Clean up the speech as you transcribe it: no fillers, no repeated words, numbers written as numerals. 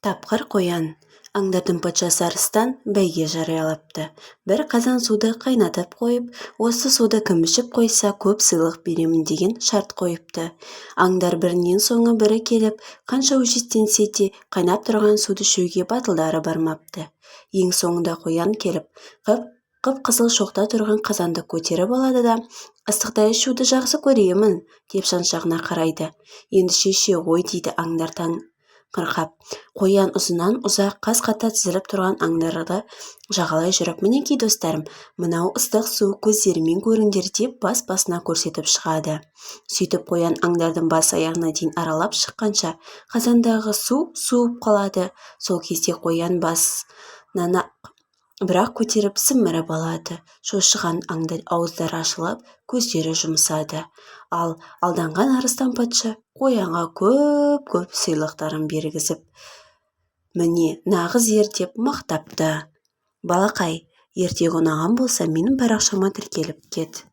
Тапқыр қоян. Аңдардың патшасы арыстан бәйге жариялапты. Бір қазан суды қайнатып қойып, осы суды кім ішіп қойса көп сыйлық беремін деген шарт қойыпты. Аңдар бірінен соңы бірі келіп, қанша өжеттенсе де қайнап тұрған суды ішуге батылдары бармапты. Ең соңында қоян келіп, қып-қызыл шоқта тұрған қазанды көтеріп алады да, ыстықтай ішуді жақсы көремін деп шаншағына қарайды. Енді шеше ғой дейді аңдар таңырқап. Қоян ұзынан ұзақ қаз-қата тізіліп тұрған аңдарды жағалай жүріп, мінекей достарым, мынау ыстық су, көздерімен көріңдер деп бас-басына көрсетіп шығады. Сөйтіп қоян аңдардың бас-аяғына дейін аралап шыққанша қазандағы су суып қалады. Сол кезде қоян басынан бірақ көтеріп сіміріп алады. Шошыған аңдар ауыздары ашылып, көздері жұмысады. Ал алданған арыстан патша қоянға көп сыйлықтарын бергізіп, міне нағыз ер деп мақтапты. Балақай, ертегі ұнаған болса менің парақшама тіркеліп кет.